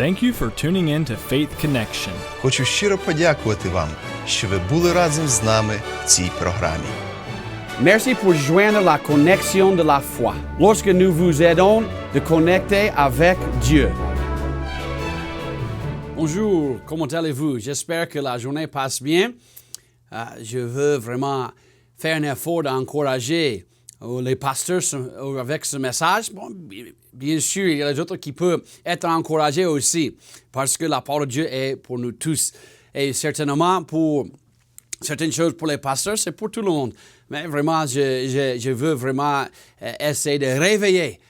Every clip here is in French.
Thank you for tuning in to Faith Connection. Хочу щиро подякувати вам, що ви були разом з нами в цій програмі. Merci pour joindre la connexion de la foi. Lorsque nous vous aidons de connecter avec Dieu. Bonjour, comment allez-vous? J'espère que la journée passe bien. Je veux vraiment faire un effort d'encourager les pasteurs avec ce message. Bon, bien sûr, il y a les autres qui peuvent être encouragés aussi parce que la parole de Dieu est pour nous tous. Et certainement, pour certaines choses pour les pasteurs, c'est pour tout le monde. Mais vraiment, je veux vraiment essayer de réveiller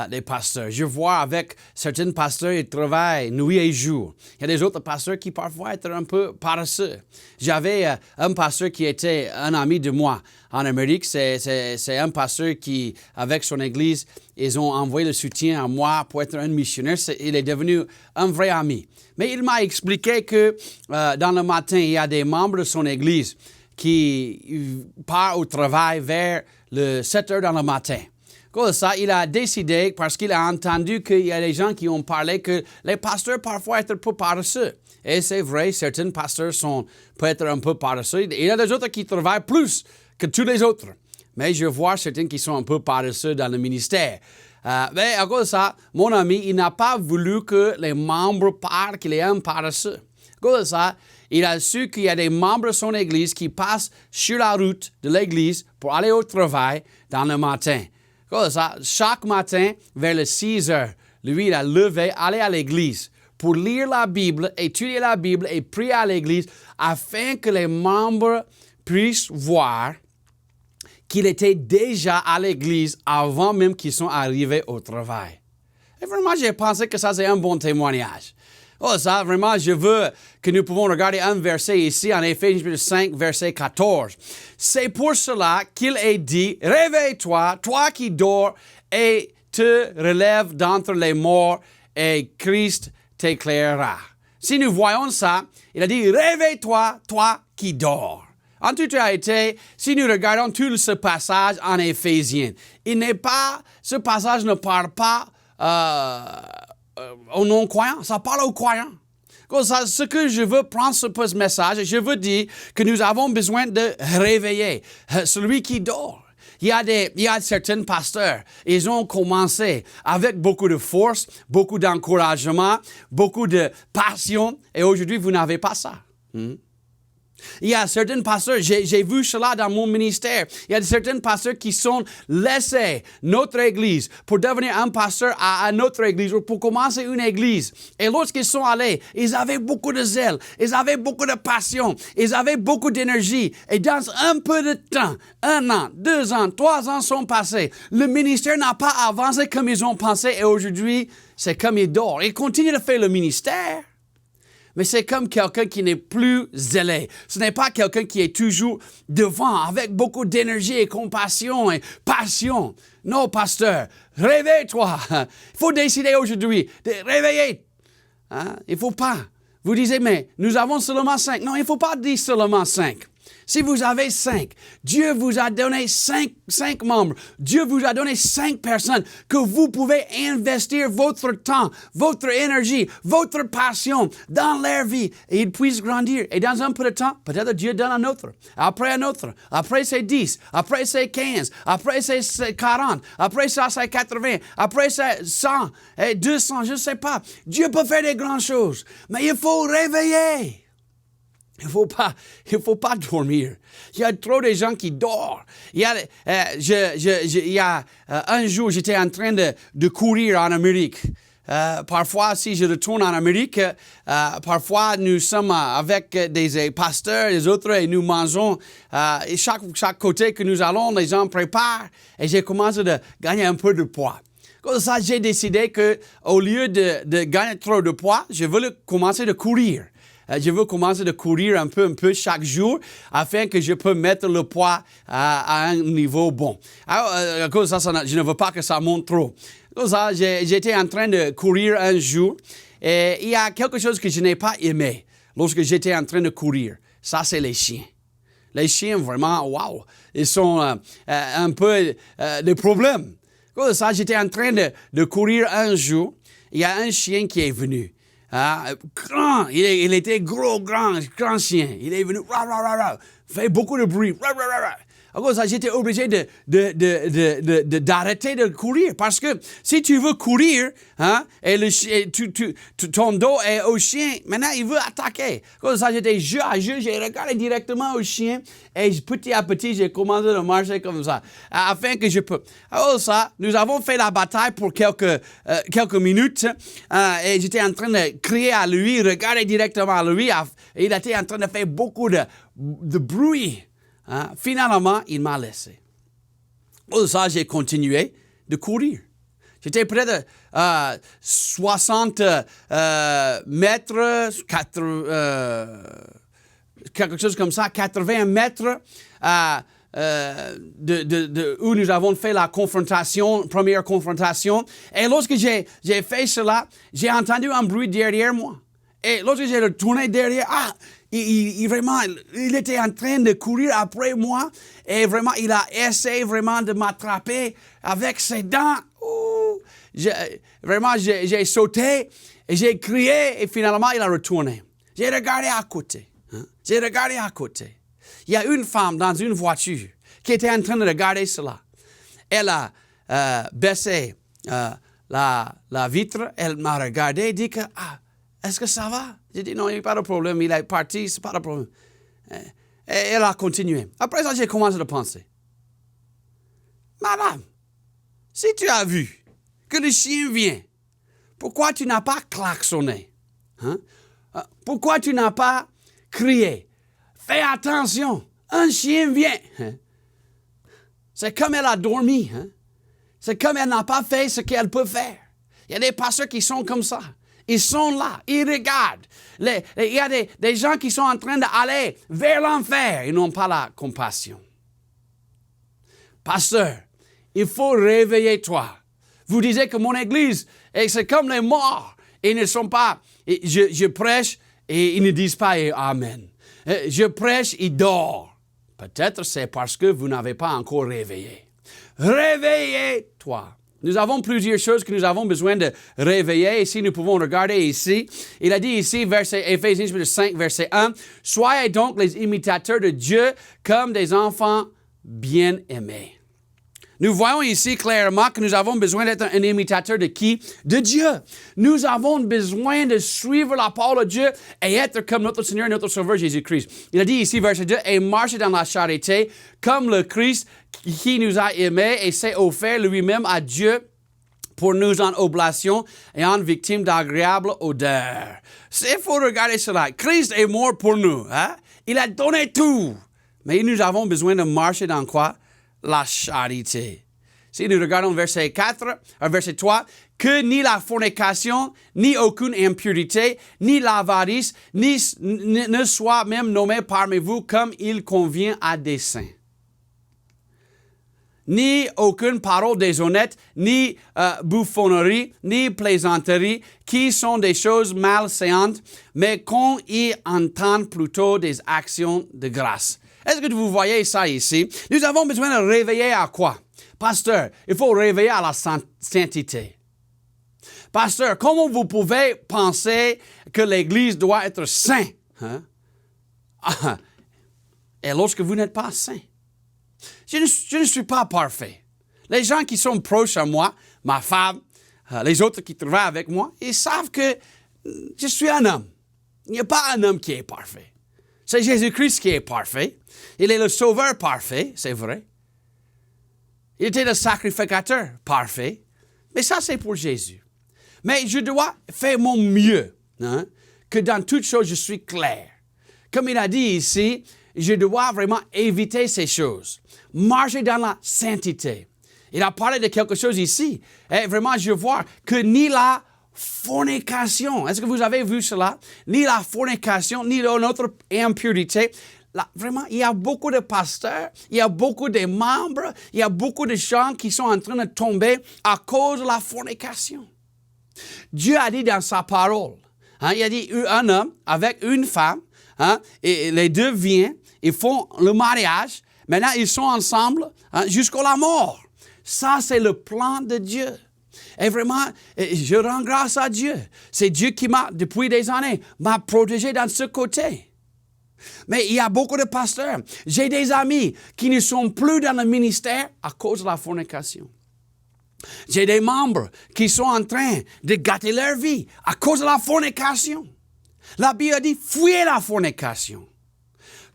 les pasteurs. Je vois avec certains pasteurs, ils travaillent nuit et jour. Il y a des autres pasteurs qui parfois sont un peu paresseux. J'avais un pasteur qui était un ami de moi en Amérique. C'est un pasteur qui, avec son église, ils ont envoyé le soutien à moi pour être un missionnaire. Il est devenu un vrai ami. Mais il m'a expliqué que dans le matin, il y a des membres de son église qui partent au travail vers le 7 heures dans le matin. Comme ça, il a décidé, parce qu'il a entendu qu'il y a des gens qui ont parlé que les pasteurs parfois sont un peu paresseux. Et c'est vrai, certains pasteurs peuvent être un peu paresseux. Il y a des autres qui travaillent plus que tous les autres. Mais je vois certains qui sont un peu paresseux dans le ministère. Mais à cause de ça, mon ami, il n'a pas voulu que les membres parlent qu'il est un paresseux. À cause de ça, il a su qu'il y a des membres de son église qui passent sur la route de l'église pour aller au travail dans le matin. Comme ça, chaque matin, vers les 6 heures, lui, il a levé, allé à l'église pour lire la Bible, étudier la Bible et prier à l'église afin que les membres puissent voir qu'il était déjà à l'église avant même qu'ils sont arrivés au travail. Et vraiment, j'ai pensé que ça, c'est un bon témoignage. Oh, ça, vraiment, je veux que nous pouvons regarder un verset ici en Éphésiens 5, verset 14. C'est pour cela qu'il est dit, « Réveille-toi, toi qui dors, et te relève d'entre les morts, et Christ t'éclairera. » Si nous voyons ça, il a dit, « Réveille-toi, toi qui dors. » En toute réalité, si nous regardons tout ce passage en Éphésiens, ce passage ne parle pas aux non-croyants, ça parle aux croyants. Ce que je veux prendre ce message, je veux dire que nous avons besoin de réveiller celui qui dort. Il y a certains pasteurs, ils ont commencé avec beaucoup de force, beaucoup d'encouragement, beaucoup de passion, et aujourd'hui, vous n'avez pas ça. Il y a certains pasteurs, j'ai vu cela dans mon ministère, il y a certains pasteurs qui sont laissés notre église pour devenir un pasteur à notre église ou pour commencer une église. Et lorsqu'ils sont allés, ils avaient beaucoup de zèle, ils avaient beaucoup de passion, ils avaient beaucoup d'énergie. Et dans un peu de temps, 1 an, 2 ans, 3 ans sont passés, le ministère n'a pas avancé comme ils ont pensé et aujourd'hui, c'est comme ils dorment. Ils continuent de faire le ministère. Mais c'est comme quelqu'un qui n'est plus zélé. Ce n'est pas quelqu'un qui est toujours devant, avec beaucoup d'énergie et compassion et passion. Non, pasteur, réveille-toi. Il faut décider aujourd'hui de réveiller. Il ne faut pas. Vous disiez, mais nous avons seulement 5. Non, il ne faut pas dire seulement 5. Si vous avez 5, Dieu vous a donné 5 membres. Dieu vous a donné 5 personnes que vous pouvez investir votre temps, votre énergie, votre passion dans leur vie et ils puissent grandir. Et dans un peu de temps, peut-être Dieu donne un autre, après un autre, après c'est 10, après c'est 15, après c'est 40, après ça c'est 80, après c'est 100 et 200, je ne sais pas. Dieu peut faire des grandes choses, mais il faut réveiller. Il ne faut pas dormir. Il y a trop de gens qui dorment. Il y a un jour, j'étais en train de courir en Amérique. Parfois, si je retourne en Amérique, parfois nous sommes avec des pasteurs, les autres, et nous mangeons. Et chaque côté que nous allons, les gens préparent. Et j'ai commencé de gagner un peu de poids. Comme ça, j'ai décidé qu'au lieu de gagner trop de poids, je veux commencer de courir. Je veux commencer de courir un peu chaque jour afin que je peux mettre le poids à un niveau bon. Alors, à cause de ça, je ne veux pas que ça monte trop. Comme ça, j'étais en train de courir un jour et il y a quelque chose que je n'ai pas aimé lorsque j'étais en train de courir. Ça, c'est les chiens. Les chiens, vraiment, wow, ils sont un peu des problèmes. Comme ça, j'étais en train de courir un jour. Il y a un chien qui est venu. Hein, grand, il était grand chien. Il est venu, fait beaucoup de bruit. À cause de ça, j'étais obligé d'arrêter de courir. Parce que si tu veux courir, hein, et ton dos est au chien, maintenant il veut attaquer. À cause de ça, j'étais j'ai regardé directement au chien et petit à petit, j'ai commencé à marcher comme ça, afin que je peux. À cause de ça, nous avons fait la bataille pour quelques minutes et j'étais en train de crier à lui, regarder directement à lui. Et il était en train de faire beaucoup de bruit. Hein? Finalement, il m'a laissé. Pour ça, j'ai continué de courir. J'étais près de 60 mètres, quelque chose comme ça, 80 mètres où nous avons fait la première confrontation. Et lorsque j'ai fait cela, j'ai entendu un bruit derrière moi. Et lorsque j'ai retourné derrière, il était en train de courir après moi et vraiment, il a essayé vraiment de m'attraper avec ses dents. J'ai sauté et j'ai crié et finalement, il a retourné. J'ai regardé à côté. Il y a une femme dans une voiture qui était en train de regarder cela. Elle a baissé la vitre, elle m'a regardé et dit que, est-ce que ça va? J'ai dit non, il n'y a pas de problème, il est parti, c'est pas de problème. Et elle a continué. Après ça, j'ai commencé à penser. Madame, si tu as vu que le chien vient, pourquoi tu n'as pas klaxonné? Hein? Pourquoi tu n'as pas crié? Fais attention, un chien vient. Hein? C'est comme elle a dormi. Hein? C'est comme elle n'a pas fait ce qu'elle peut faire. Il y a des pasteurs qui sont comme ça. Ils sont là, ils regardent. Il y a des gens qui sont en train d'aller vers l'enfer. Ils n'ont pas la compassion. Pasteur, il faut réveiller toi. Vous disiez que mon église, c'est comme les morts. Ils ne sont pas, je prêche et ils ne disent pas Amen. Je prêche, ils dorment. Peut-être c'est parce que vous n'avez pas encore réveillé. Réveillez-toi. Nous avons plusieurs choses que nous avons besoin de réveiller. Ici, nous pouvons regarder ici. Il a dit ici, Éphésiens 5, verset 1, « Soyez donc les imitateurs de Dieu comme des enfants bien-aimés. » Nous voyons ici clairement que nous avons besoin d'être un imitateur de qui? De Dieu. Nous avons besoin de suivre la parole de Dieu et être comme notre Seigneur et notre Sauveur Jésus-Christ. Il a dit ici, verset 2, « Et marcher dans la charité comme le Christ qui nous a aimés et s'est offert lui-même à Dieu pour nous en oblation et en victime d'agréable odeur. » Il faut regarder cela. Christ est mort pour nous. Hein? Il a donné tout. Mais nous avons besoin de marcher dans quoi? La charité. Si nous regardons verset 3, que ni la fornication, ni aucune impurité, ni l'avarice, ne soit même nommé parmi vous comme il convient à des saints. Ni aucune parole déshonnête, ni bouffonnerie, ni plaisanterie, qui sont des choses malséantes, mais qu'on y entende plutôt des actions de grâce. Est-ce que vous voyez ça ici? Nous avons besoin de réveiller à quoi? Pasteur, il faut réveiller à la sainteté. Pasteur, comment vous pouvez penser que l'Église doit être sainte? Hein? Et lorsque vous n'êtes pas saint? Je ne suis pas parfait. Les gens qui sont proches à moi, ma femme, les autres qui travaillent avec moi, ils savent que je suis un homme. Il n'y a pas un homme qui est parfait. C'est Jésus-Christ qui est parfait. Il est le sauveur parfait, c'est vrai. Il était le sacrificateur parfait. Mais ça, c'est pour Jésus. Mais je dois faire mon mieux, hein, que dans toutes choses, je suis clair. Comme il a dit ici, je dois vraiment éviter ces choses. Marcher dans la sainteté. Il a parlé de quelque chose ici. Et vraiment, je vois que ni la fornication, est-ce que vous avez vu cela? Ni la fornication, ni notre impurité. Là, vraiment, il y a beaucoup de pasteurs, il y a beaucoup de membres, il y a beaucoup de gens qui sont en train de tomber à cause de la fornication. Dieu a dit dans sa parole, hein, il a dit un homme avec une femme, hein, et les deux viennent, ils font le mariage, maintenant ils sont ensemble, hein, jusqu'à la mort. Ça, c'est le plan de Dieu. Et vraiment, je rends grâce à Dieu. C'est Dieu qui depuis des années, m'a protégé dans ce côté. Mais il y a beaucoup de pasteurs. J'ai des amis qui ne sont plus dans le ministère à cause de la fornication. J'ai des membres qui sont en train de gâter leur vie à cause de la fornication. La Bible dit, fuyez la fornication.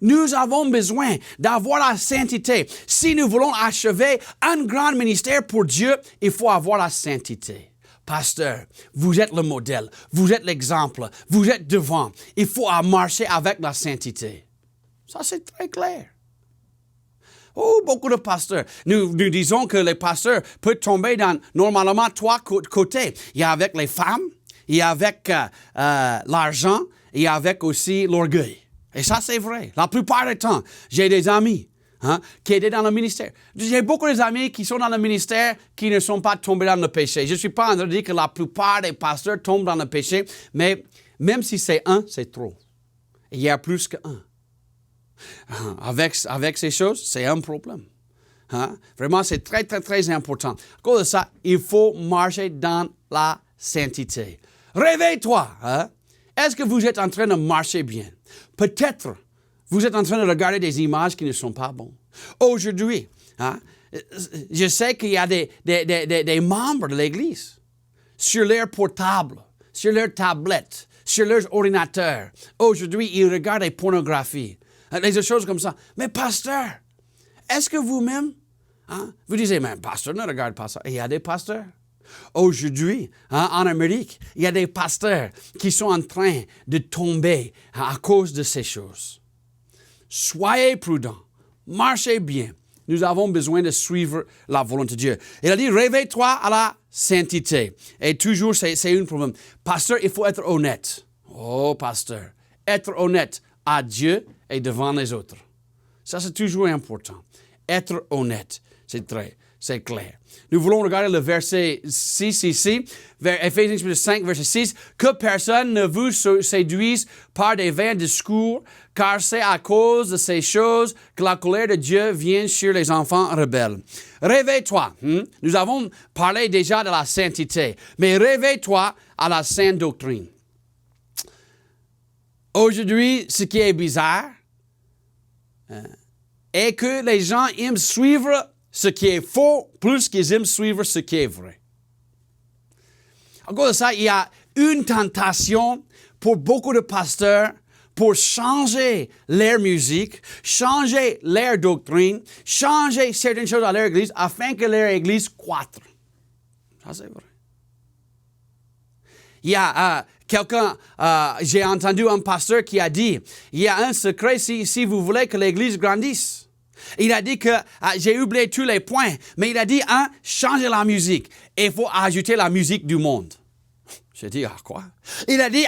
Nous avons besoin d'avoir la sainteté. Si nous voulons achever un grand ministère pour Dieu, il faut avoir la sainteté. Pasteur, vous êtes le modèle, vous êtes l'exemple, vous êtes devant. Il faut marcher avec la sainteté. Ça, c'est très clair. Oh, beaucoup de pasteurs. Nous disons que les pasteurs peuvent tomber dans, normalement, 3 côtés. Il y a avec les femmes, il y a avec l'argent, et il y a avec aussi l'orgueil. Et ça, c'est vrai. La plupart du temps, j'ai des amis qui étaient dans le ministère. J'ai beaucoup d'amis qui sont dans le ministère qui ne sont pas tombés dans le péché. Je ne suis pas en train de dire que la plupart des pasteurs tombent dans le péché, mais même si c'est un, c'est trop. Il y a plus qu'un. Avec ces choses, c'est un problème. Vraiment, c'est très, très, très important. À cause de ça, il faut marcher dans la sainteté. Réveille-toi. Est-ce que vous êtes en train de marcher bien? Peut-être, vous êtes en train de regarder des images qui ne sont pas bonnes. Aujourd'hui, je sais qu'il y a des membres de l'Église sur leur portable, sur leur tablette, sur leur ordinateur. Aujourd'hui, ils regardent des pornographies, des choses comme ça. Mais pasteur, est-ce que vous-même, vous disiez, mais pasteur ne regarde pas ça. Et il y a des pasteurs. Aujourd'hui, en Amérique, il y a des pasteurs qui sont en train de tomber à cause de ces choses. Soyez prudents, marchez bien. Nous avons besoin de suivre la volonté de Dieu. Il a dit, réveille-toi à la sainteté. Et toujours, c'est un problème. Pasteur, il faut être honnête. Oh, pasteur, être honnête à Dieu et devant les autres. Ça, c'est toujours important. Être honnête, c'est clair. Nous voulons regarder le verset 6 ici, Éphésiens 5, verset 6. « Que personne ne vous séduise par des vains discours, car c'est à cause de ces choses que la colère de Dieu vient sur les enfants rebelles. » Réveille-toi. Nous avons parlé déjà de la sainteté, mais réveille-toi à la sainte doctrine. Aujourd'hui, ce qui est bizarre est que les gens aiment suivre ce qui est faux, plus qu'ils aiment suivre ce qui est vrai. À cause de ça, il y a une tentation pour beaucoup de pasteurs pour changer leur musique, changer leur doctrine, changer certaines choses à leur église afin que leur église croître. Ça, c'est vrai. Il y a j'ai entendu un pasteur qui a dit, il y a un secret si vous voulez que l'église grandisse. Il a dit que, j'ai oublié tous les points, mais il a dit, changez la musique. Et il faut ajouter la musique du monde. J'ai dit, quoi? Il a dit,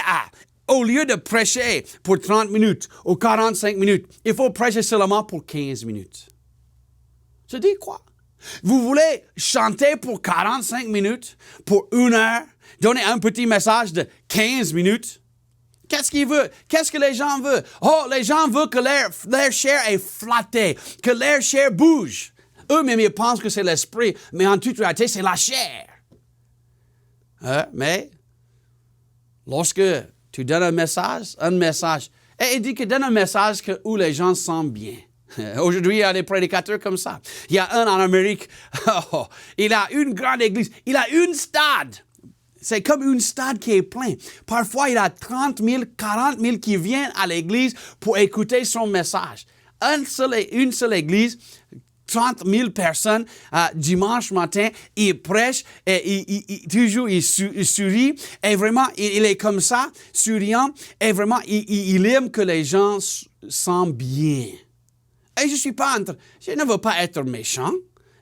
au lieu de prêcher pour 30 minutes ou 45 minutes, il faut prêcher seulement pour 15 minutes. J'ai dit, quoi? Vous voulez chanter pour 45 minutes, pour 1 heure, donner un petit message de 15 minutes? Qu'est-ce qu'ils veulent? Qu'est-ce que les gens veulent? Oh, les gens veulent que leur chair est flattée, que leur chair bouge. Eux-mêmes, ils pensent que c'est l'esprit, mais en toute réalité, c'est la chair. Mais, lorsque tu donnes un message, et il dit que donne un message où les gens se sentent bien. Aujourd'hui, il y a des prédicateurs comme ça. Il y a un en Amérique, il a une grande église, il a une stade. C'est comme une stade qui est plein. Parfois, il y a 30 000, 40 000 qui viennent à l'église pour écouter son message. Une seule église, 30 000 personnes, dimanche matin, il prêche, et toujours il sourit, et vraiment, il est comme ça, souriant, et vraiment, il aime que les gens se sentent bien. Et je ne veux pas être méchant,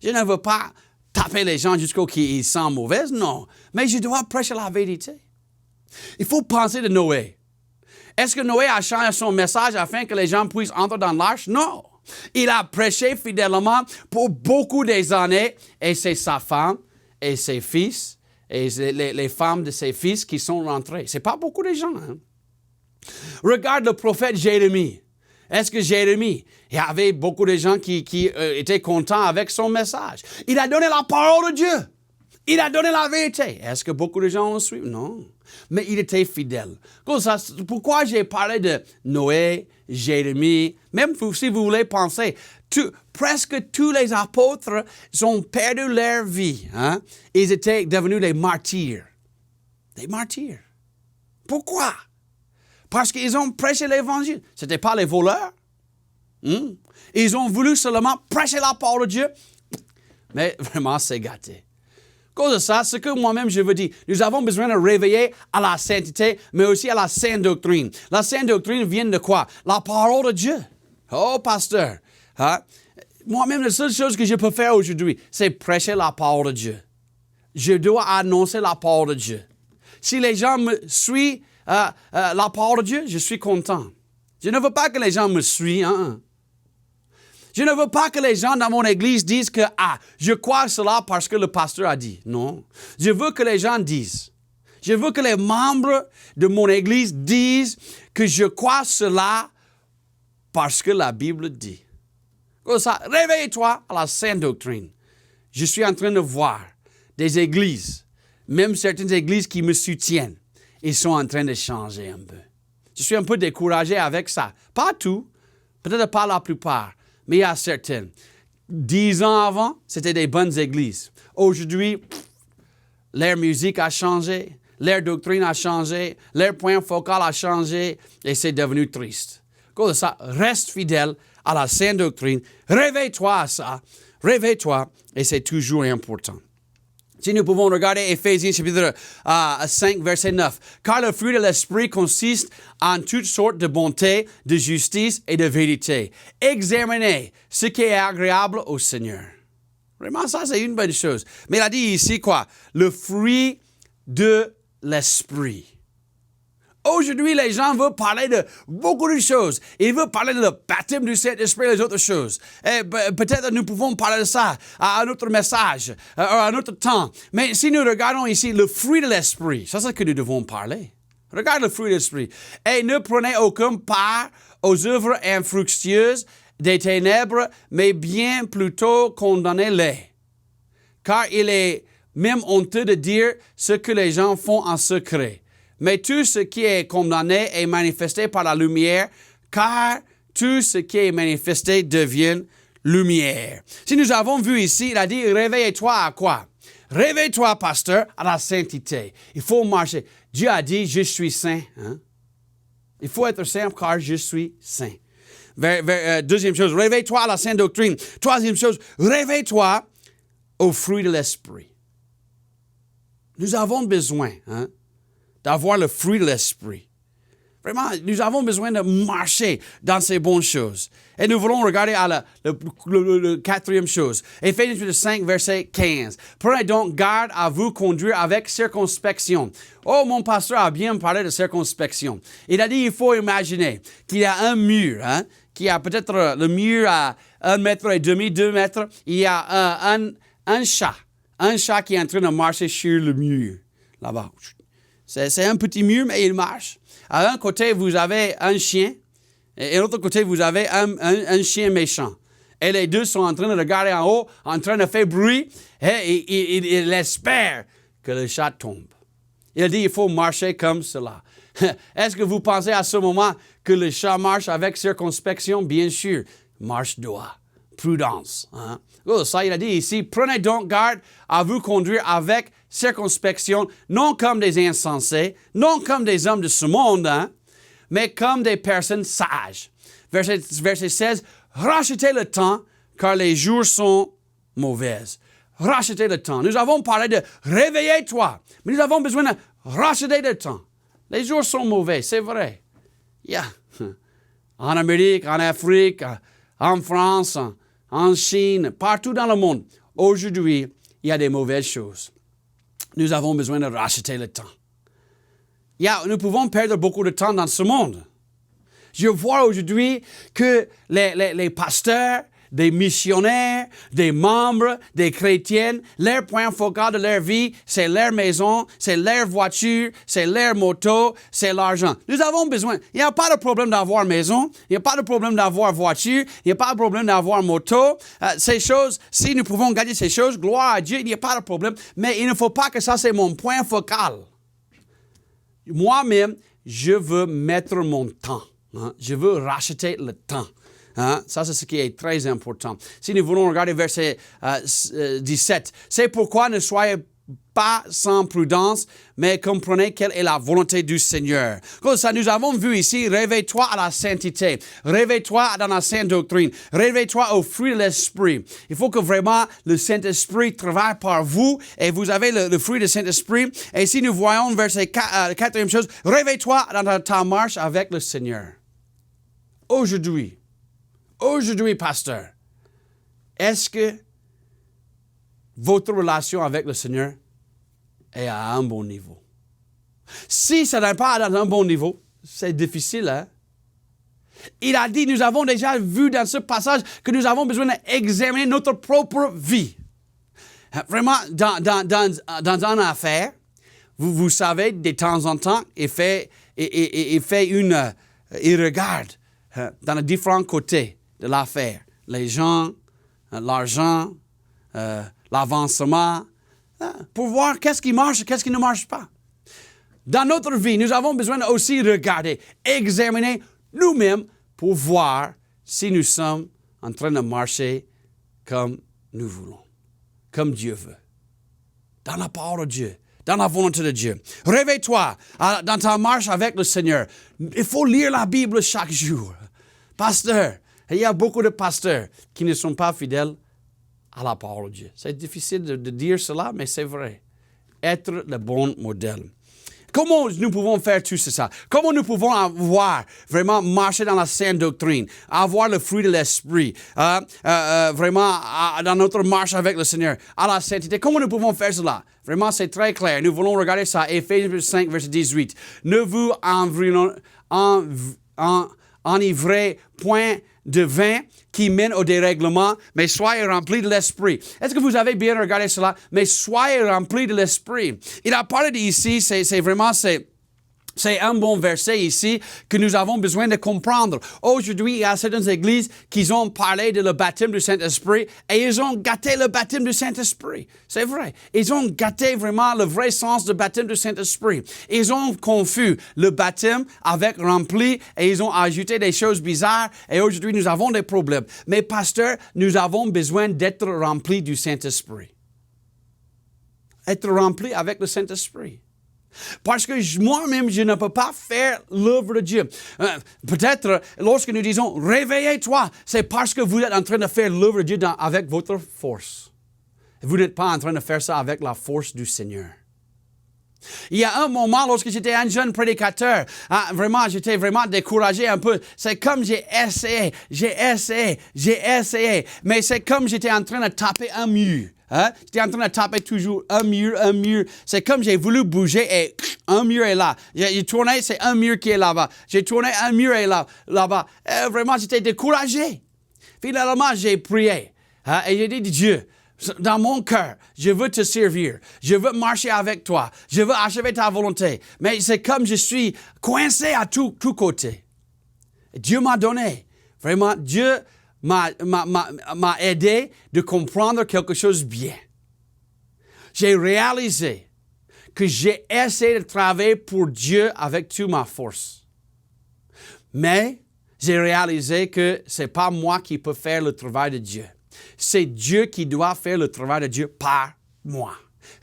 je ne veux pas taper les gens jusqu'à ce qu'ils sentent mauvais, non. Mais je dois prêcher la vérité. Il faut penser de Noé. Est-ce que Noé a changé son message afin que les gens puissent entrer dans l'arche? Non. Il a prêché fidèlement pour beaucoup des années, et c'est sa femme et ses fils et les femmes de ses fils qui sont rentrés. C'est pas beaucoup de gens. Regarde le prophète Jérémie. Est-ce que Jérémie, il y avait beaucoup de gens qui étaient contents avec son message? Il a donné la parole de Dieu. Il a donné la vérité. Est-ce que beaucoup de gens ont suivi? Non. Mais il était fidèle. Comme ça, pourquoi j'ai parlé de Noé, Jérémie, même si vous voulez penser, presque tous les apôtres ont perdu leur vie. Hein? Ils étaient devenus des martyrs. Des martyrs. Pourquoi? Parce qu'ils ont prêché l'Évangile. Ce n'étaient pas les voleurs. Ils ont voulu seulement prêcher la parole de Dieu. Mais vraiment, c'est gâté. À cause de ça, ce que moi-même je veux dire, nous avons besoin de réveiller à la sainteté, mais aussi à la sainte doctrine. La sainte doctrine vient de quoi? La parole de Dieu. Oh, pasteur. Hein? Moi-même, la seule chose que je peux faire aujourd'hui, c'est prêcher la parole de Dieu. Je dois annoncer la parole de Dieu. Si les gens me suivent la parole de Dieu, je suis content. Je ne veux pas que les gens me suivent. Hein? Je ne veux pas que les gens dans mon église disent que je crois cela parce que le pasteur a dit. Non. Je veux que les gens disent. Je veux que les membres de mon église disent que je crois cela parce que la Bible dit. Comme ça, réveille-toi à la sainte doctrine. Je suis en train de voir des églises, même certaines églises qui me soutiennent, ils sont en train de changer un peu. Je suis un peu découragé avec ça. Pas tout, peut-être pas la plupart. Mais il y a certaines. 10 ans avant, c'était des bonnes églises. Aujourd'hui, leur musique a changé, leur doctrine a changé, leur point focal a changé et c'est devenu triste. Comme ça, reste fidèle à la sainte doctrine. Réveille-toi à ça. Réveille-toi et c'est toujours important. Si nous pouvons regarder Éphésiens chapitre 5, verset 9. « Car le fruit de l'esprit consiste en toutes sortes de bonté, de justice et de vérité. Examinez ce qui est agréable au Seigneur. » Vraiment, ça, c'est une bonne chose. Mais il a dit ici quoi? Le fruit de l'esprit. Aujourd'hui, les gens veulent parler de beaucoup de choses. Ils veulent parler de le baptême du Saint-Esprit et les autres choses. Et peut-être nous pouvons parler de ça à un autre message, à un autre temps. Mais si nous regardons ici le fruit de l'Esprit, c'est ça que nous devons parler. Regarde le fruit de l'Esprit. Et ne prenez aucune part aux œuvres infructueuses des ténèbres, mais bien plutôt condamnez-les. Car il est même honteux de dire ce que les gens font en secret. Mais tout ce qui est condamné est manifesté par la lumière, car tout ce qui est manifesté devient lumière. Si nous avons vu ici, il a dit, réveille-toi à quoi? Réveille-toi, pasteur, à la sainteté. Il faut marcher. Dieu a dit, je suis saint. Hein? Il faut être saint car je suis saint. Deuxième chose, réveille-toi à la sainte doctrine. Troisième chose, réveille-toi au fruit de l'esprit. Nous avons besoin, d'avoir le fruit de l'esprit. Vraiment, nous avons besoin de marcher dans ces bonnes choses. Et nous voulons regarder à la quatrième chose. Éphésiens 5, verset 15. Prenez donc garde à vous conduire avec circonspection. Oh, mon pasteur a bien parlé de circonspection. Il a dit, il faut imaginer qu'il y a un mur, qui a peut-être le mur à 1,5 mètre, 2 mètres. Il y a un chat qui est en train de marcher sur le mur, là-bas. C'est un petit mur, mais il marche. À un côté, vous avez un chien, et à l'autre côté, vous avez un chien méchant. Et les deux sont en train de regarder en haut, en train de faire bruit, et il espère que le chat tombe. Il dit, il faut marcher comme cela. Est-ce que vous pensez à ce moment que le chat marche avec circonspection? Bien sûr, marche droit, prudence. Oh, ça, il a dit ici, prenez donc garde à vous conduire avec circonspection, non comme des insensés, non comme des hommes de ce monde, mais comme des personnes sages. Verset 16, rachetez le temps, car les jours sont mauvais. Rachetez le temps. Nous avons parlé de réveiller-toi, mais nous avons besoin de racheter le temps. Les jours sont mauvais, c'est vrai. Yeah. En Amérique, en Afrique, en France, en Chine, partout dans le monde. Aujourd'hui, il y a des mauvaises choses. Nous avons besoin de racheter le temps. Nous pouvons perdre beaucoup de temps dans ce monde. Je vois aujourd'hui que les pasteurs des missionnaires, des membres, des chrétiennes, leur point focal de leur vie, c'est leur maison, c'est leur voiture, c'est leur moto, c'est l'argent. Nous avons besoin. Il n'y a pas de problème d'avoir maison, il n'y a pas de problème d'avoir voiture, il n'y a pas de problème d'avoir moto. Ces choses, si nous pouvons gagner ces choses, gloire à Dieu, il n'y a pas de problème. Mais il ne faut pas que ça, c'est mon point focal. Moi-même, je veux mettre mon temps. Hein? Je veux racheter le temps. Hein? Ça, c'est ce qui est très important. Si nous voulons regarder verset 17, c'est pourquoi ne soyez pas sans prudence, mais comprenez quelle est la volonté du Seigneur. Comme ça, nous avons vu ici, réveille-toi à la sainteté, réveille-toi dans la sainte doctrine, réveille-toi au fruit de l'Esprit. Il faut que vraiment le Saint-Esprit travaille par vous et vous avez le fruit du Saint-Esprit. Et si nous voyons verset 4, quatrième chose, réveille-toi dans ta marche avec le Seigneur. Aujourd'hui, pasteur, est-ce que votre relation avec le Seigneur est à un bon niveau? Si ça n'est pas à un bon niveau, c'est difficile, hein? Il a dit, nous avons déjà vu dans ce passage que nous avons besoin d'examiner notre propre vie. Vraiment, dans une affaire, vous savez, de temps en temps, il regarde dans les différents côtés de l'affaire. Les gens, l'argent, l'avancement, pour voir qu'est-ce qui marche et qu'est-ce qui ne marche pas. Dans notre vie, nous avons besoin aussi de regarder, examiner nous-mêmes pour voir si nous sommes en train de marcher comme nous voulons, comme Dieu veut, dans la parole de Dieu, dans la volonté de Dieu. Réveille-toi dans ta marche avec le Seigneur. Il faut lire la Bible chaque jour. Pasteur, il y a beaucoup de pasteurs qui ne sont pas fidèles à la parole de Dieu. C'est difficile de dire cela, mais c'est vrai. Être le bon modèle. Comment nous pouvons faire tout ça? Comment nous pouvons vraiment marcher dans la sainte doctrine, avoir le fruit de l'Esprit, vraiment dans notre marche avec le Seigneur, à la sainteté? Comment nous pouvons faire cela? Vraiment, c'est très clair. Nous voulons regarder ça, Éphésiens 5, verset 18. Ne vous enivrez point de vin qui mène au dérèglement, mais soyez remplis de l'Esprit. Est-ce que vous avez bien regardé cela? Mais soyez remplis de l'Esprit. Il a parlé d'ici, c'est un bon verset ici que nous avons besoin de comprendre. Aujourd'hui, il y a certaines églises qui ont parlé de le baptême du Saint-Esprit et ils ont gâté le baptême du Saint-Esprit. C'est vrai. Ils ont gâté vraiment le vrai sens du baptême du Saint-Esprit. Ils ont confus le baptême avec rempli et ils ont ajouté des choses bizarres et aujourd'hui, nous avons des problèmes. Mais pasteur, nous avons besoin d'être remplis du Saint-Esprit. Être remplis avec le Saint-Esprit. Parce que moi-même, je ne peux pas faire l'œuvre de Dieu. Peut-être, lorsque nous disons « réveillez-toi », c'est parce que vous êtes en train de faire l'œuvre de Dieu avec votre force. Vous n'êtes pas en train de faire ça avec la force du Seigneur. Il y a un moment, lorsque j'étais un jeune prédicateur, j'étais vraiment découragé un peu. C'est comme j'ai essayé. Mais c'est comme j'étais en train de taper un mur. Hein? J'étais en train de taper toujours un mur. C'est comme j'ai voulu bouger et un mur est là. J'ai tourné, c'est un mur qui est là-bas. J'ai tourné, un mur est là-bas. Vraiment, j'étais découragé. Finalement, j'ai prié. Hein? Et j'ai dit, Dieu, dans mon cœur, je veux te servir. Je veux marcher avec toi. Je veux achever ta volonté. Mais c'est comme je suis coincé à tous côtés. Dieu m'a donné. Vraiment, Dieu m'a aidé de comprendre quelque chose bien. J'ai réalisé que j'ai essayé de travailler pour Dieu avec toute ma force. Mais j'ai réalisé que c'est pas moi qui peux faire le travail de Dieu. C'est Dieu qui doit faire le travail de Dieu par moi.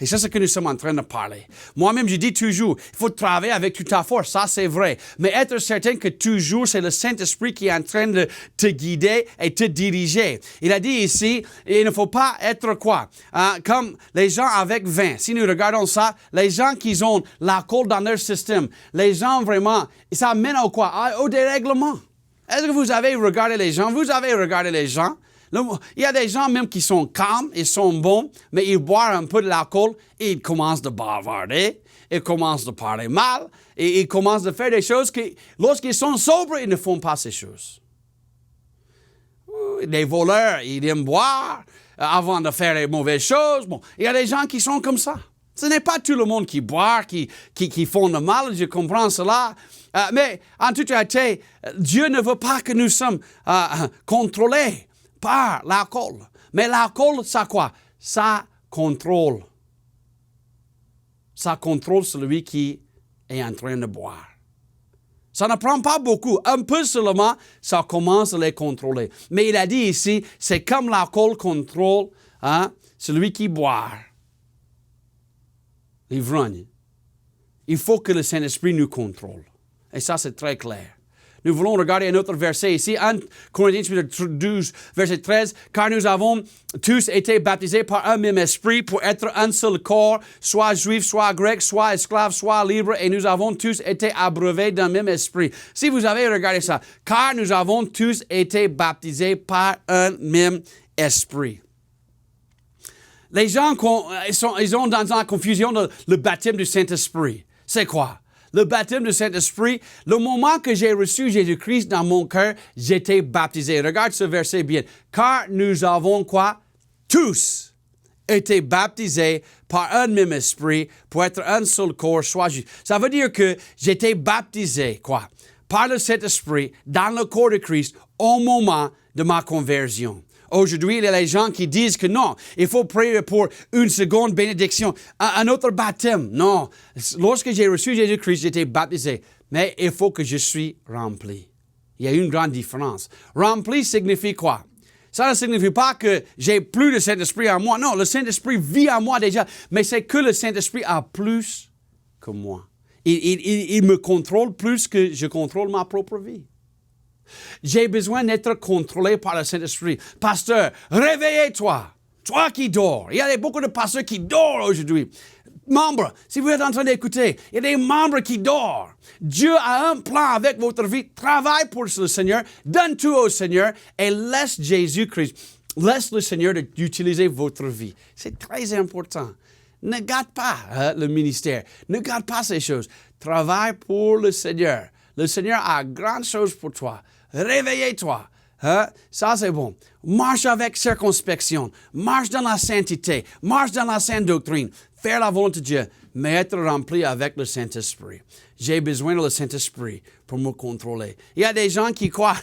Et c'est ce que nous sommes en train de parler. Moi-même, je dis toujours, il faut travailler avec toute ta force, ça c'est vrai. Mais être certain que toujours, c'est le Saint-Esprit qui est en train de te guider et te diriger. Il a dit ici, il ne faut pas être quoi? Comme les gens avec vin. Si nous regardons ça, les gens qui ont l'alcool dans leur système, les gens vraiment, ça mène au quoi? Au dérèglement. Est-ce que vous avez regardé les gens? Vous avez regardé les gens? Il y a des gens même qui sont calmes, ils sont bons, mais ils boivent un peu de l'alcool et ils commencent de bavarder, ils commencent de parler mal et ils commencent de faire des choses que, lorsqu'ils sont sobres, ils ne font pas ces choses. les voleurs, ils aiment boire avant de faire les mauvaises choses. Bon, il y a des gens qui sont comme ça. Ce n'est pas tout le monde qui boit, qui font le mal, je comprends cela. Mais en toute réalité, Dieu ne veut pas que nous sommes contrôlés par l'alcool. Mais l'alcool, ça quoi? Ça contrôle. Ça contrôle celui qui est en train de boire. Ça ne prend pas beaucoup. Un peu seulement, ça commence à les contrôler. Mais il a dit ici, c'est comme l'alcool contrôle celui qui boit. L'ivrogne. Il faut que le Saint-Esprit nous contrôle. Et ça, c'est très clair. Nous voulons regarder un autre verset ici, 1 Corinthiens 12, verset 13. « Car nous avons tous été baptisés par un même esprit pour être un seul corps, soit juif, soit grec, soit esclave, soit libre, et nous avons tous été abreuvés d'un même esprit. » Si vous avez regardé ça, « Car nous avons tous été baptisés par un même esprit. » Les gens ils ont dans la confusion le baptême du Saint-Esprit. C'est quoi? Le baptême du Saint-Esprit, le moment que j'ai reçu Jésus-Christ dans mon cœur, j'étais baptisé. Regarde ce verset bien. Car nous avons quoi? Tous été baptisés par un même esprit pour être un seul corps, soit juste. Ça veut dire que j'étais baptisé, quoi? Par le Saint-Esprit dans le corps de Christ au moment de ma conversion. Aujourd'hui, il y a les gens qui disent que non, il faut prier pour une seconde bénédiction, un autre baptême. Non, lorsque j'ai reçu Jésus-Christ, j'étais baptisé. Mais il faut que je suis rempli. Il y a une grande différence. Rempli signifie quoi? Ça ne signifie pas que j'ai plus de Saint-Esprit en moi. Non, le Saint-Esprit vit en moi déjà. Mais c'est que le Saint-Esprit a plus que moi. Il me contrôle plus que je contrôle ma propre vie. J'ai besoin d'être contrôlé par le Saint-Esprit. Pasteur, réveillez-toi. Toi qui dors. Il y a beaucoup de pasteurs qui dorment aujourd'hui. Membres, si vous êtes en train d'écouter, il y a des membres qui dorment. Dieu a un plan avec votre vie. Travaille pour le Seigneur. Donne tout au Seigneur et laisse Jésus-Christ. Laisse le Seigneur d'utiliser votre vie. C'est très important. Ne gâte pas le ministère. Ne gâte pas ces choses. Travaille pour le Seigneur. Le Seigneur a grandes choses pour toi. Réveillez-toi. Ça, c'est bon. Marche avec circonspection. Marche dans la sainteté. Marche dans la sainte doctrine. Faire la volonté de Dieu, mais être rempli avec le Saint-Esprit. J'ai besoin de le Saint-Esprit pour me contrôler. Il y a des gens qui croient.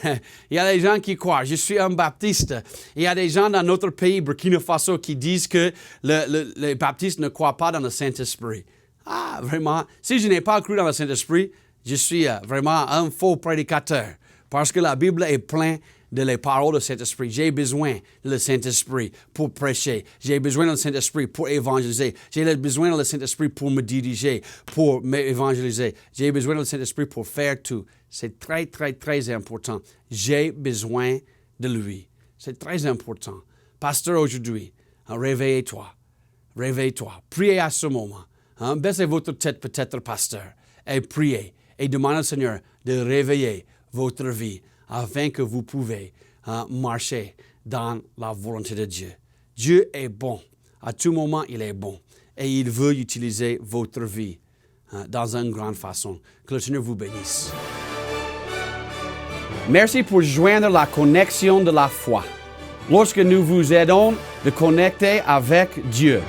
Je suis un baptiste. Il y a des gens dans notre pays, Burkina Faso, qui disent que les baptistes ne croient pas dans le Saint-Esprit. Ah, vraiment. Si je n'ai pas cru dans le Saint-Esprit, je suis vraiment un faux prédicateur. Parce que la Bible est pleine de les paroles du Saint-Esprit. J'ai besoin de le Saint-Esprit pour prêcher. J'ai besoin de le Saint-Esprit pour évangéliser. J'ai besoin de le Saint-Esprit pour me diriger, pour m'évangéliser. J'ai besoin de le Saint-Esprit pour faire tout. C'est très, très, très important. J'ai besoin de lui. C'est très important. Pasteur, aujourd'hui, réveillez-toi. Réveille-toi. Priez à ce moment. Baissez votre tête peut-être, pasteur, et priez. Et demandez au Seigneur de réveiller votre vie afin que vous pouvez marcher dans la volonté de Dieu. Dieu est bon. À tout moment, il est bon. Et il veut utiliser votre vie dans une grande façon. Que le Seigneur vous bénisse. Merci pour joindre la connexion de la foi. Lorsque nous vous aidons de connecter avec Dieu,